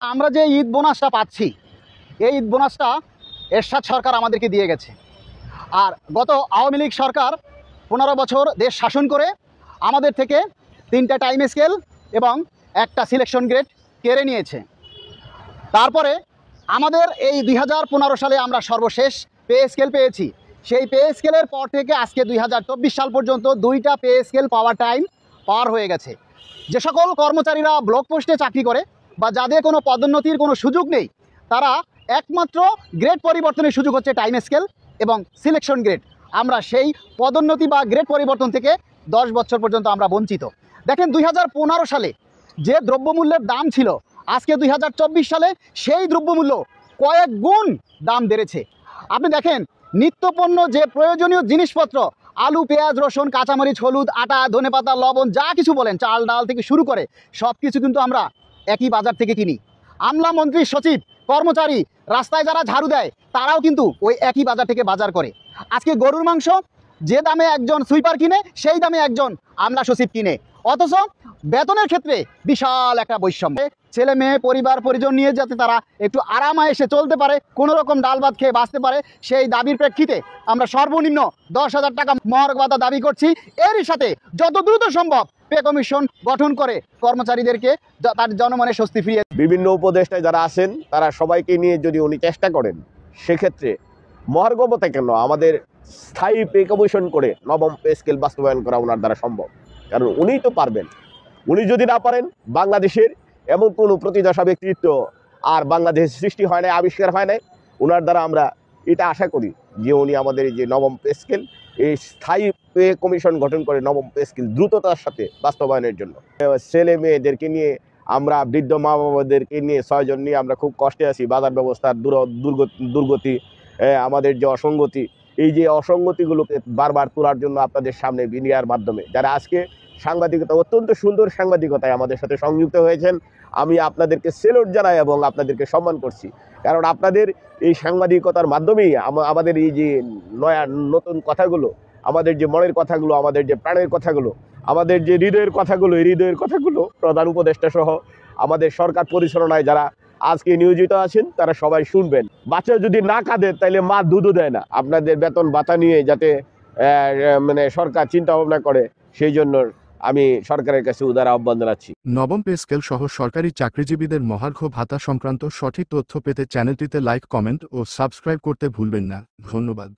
আমরা যে ঈদ বোনাসটা পাচ্ছি, এই ঈদ বোনাসটা এরশাদ সরকার আমাদেরকে দিয়ে গেছে। আর গত আওয়ামী লীগ সরকার 15 বছর দেশ শাসন করে আমাদের থেকে 3টা টাইম স্কেল এবং একটা সিলেকশন গ্রেড কেড়ে নিয়েছে। তারপরে আমাদের এই 2015 সালে আমরা সর্বশেষ পে স্কেল পেয়েছি। সেই পে স্কেলের পর থেকে আজকে 2024 সাল পর্যন্ত 2টা পে স্কেল পাওয়ার টাইম পার হয়ে গেছে। যে সকল কর্মচারীরা ব্লক পোস্টে চাকরি করে বা যাদের কোনো পদোন্নতির কোনো সুযোগ নেই, তারা একমাত্র গ্রেড পরিবর্তনের সুযোগ হচ্ছে টাইম স্কেল এবং সিলেকশন গ্রেড। আমরা সেই পদোন্নতি বা গ্রেড পরিবর্তন থেকে 10 বছর পর্যন্ত আমরা বঞ্চিত। দেখেন 2015 সালে যে দ্রব্যমূল্যের দাম ছিল, আজকে 2024 সালে সেই দ্রব্যমূল্য কয়েক গুণ দাম বেড়েছে। আপনি দেখেন নিত্যপণ্য যে প্রয়োজনীয় জিনিসপত্র, আলু, পেঁয়াজ, রসুন, কাঁচামরিচ, হলুদ, আটা, ধনেপাতা, লবণ, যা কিছু বলেন, চাল ডাল থেকে শুরু করে সব কিছু কিন্তু আমরা একই বাজার থেকে কিনি। আমলা, মন্ত্রী, সচিব, কর্মচারী, রাস্তায় যারা ঝাড়ু দেয়, তারাও কিন্তু ওই একই বাজার থেকে বাজার করে। আজকে গরুর মাংস যে দামে একজন সুইপার কিনে, সেই দামে একজন আমলা সচিব কিনে। অথচ বেতনের ক্ষেত্রে বিশাল একটা বৈষম্য। ছেলে মেয়ে, পরিবার পরিজন নিয়ে যাতে তারা একটু আরামায়েসে চলতে পারে, কোনো রকম ডাল ভাত খেয়ে বাঁচতে পারে, সেই দাবির প্রেক্ষিতে আমরা সর্বনিম্ন 10,000 টাকা মহার্ঘ ভাতা দাবি করছি। এরই সাথে যত দ্রুত সম্ভব পে কমিশন গঠন করে কর্মচারীদেরকে তার জনমনে স্বস্তি ফিরিয়ে। বিভিন্ন উপদেষ্টায় যারা আছেন তারা সবাইকে নিয়ে যদি উনি চেষ্টা করেন, সেক্ষেত্রে মহার্ঘ ভাতা কেন, আমাদের স্থায়ী পে কমিশন করে নবম পে স্কেল বাস্তবায়ন করা ওনার দ্বারা সম্ভব। কারণ উনিই তো পারবেন। উনি যদি না পারেন, বাংলাদেশের এমন কোনো প্রতিদশা ব্যক্তিত্ব আর বাংলাদেশের সৃষ্টি হয় না, আবিষ্কার হয় না। ওনার দ্বারা আমরা এটা আশা করি যে উনি আমাদের এই যে নবম পে স্কেল, এই স্থায়ী পে কমিশন গঠন করে নবম পে স্কেল দ্রুততার সাথে বাস্তবায়নের জন্য। ছেলে মেয়েদেরকে নিয়ে, আমরা বৃদ্ধ মা বাবাদেরকে নিয়ে 6 জন নিয়ে আমরা খুব কষ্টে আছি। বাজার ব্যবস্থার দুর্গতি, আমাদের যে অসঙ্গতি, এই যে অসঙ্গতিগুলোকে বারবার তোলার জন্য আপনাদের সামনে মিডিয়ার মাধ্যমে যারা আজকে সাংবাদিকতা, অত্যন্ত সুন্দর সাংবাদিকতায় আমাদের সাথে সংযুক্ত হয়েছেন, আমি আপনাদেরকে সেলুট জানাই এবং আপনাদেরকে সম্মান করছি। কারণ আপনাদের এই সাংবাদিকতার মাধ্যমেই আমাদের এই যে নতুন কথাগুলো, আমাদের যে মনের কথাগুলো, আমাদের যে প্রাণের কথাগুলো, আমাদের যে হৃদয়ের কথাগুলো, এই হৃদয়ের কথাগুলো প্রধান উপদেষ্টা সহ আমাদের সরকার পরিচালনায় যারা আজকে নিয়োজিত আছেন তারা সবাই শুনবেন। বাচ্চা যদি না কাঁদে তাহলে মা দুধও দেয় না। আপনাদের বেতন ভাতা নিয়ে যাতে সরকার চিন্তা ভাবনা করে, সেই জন্য আমি সরকারের কাছে উদার আহ্বান জানাচ্ছি। নবম পে স্কেল সহ সরকারি চাকরিজীবীদের মহার্ঘ ভাতা সংক্রান্ত সঠিক তথ্য পেতে চ্যানেলটিতে লাইক, কমেন্ট ও সাবস্ক্রাইব করতে ভুলবেন না। ধন্যবাদ।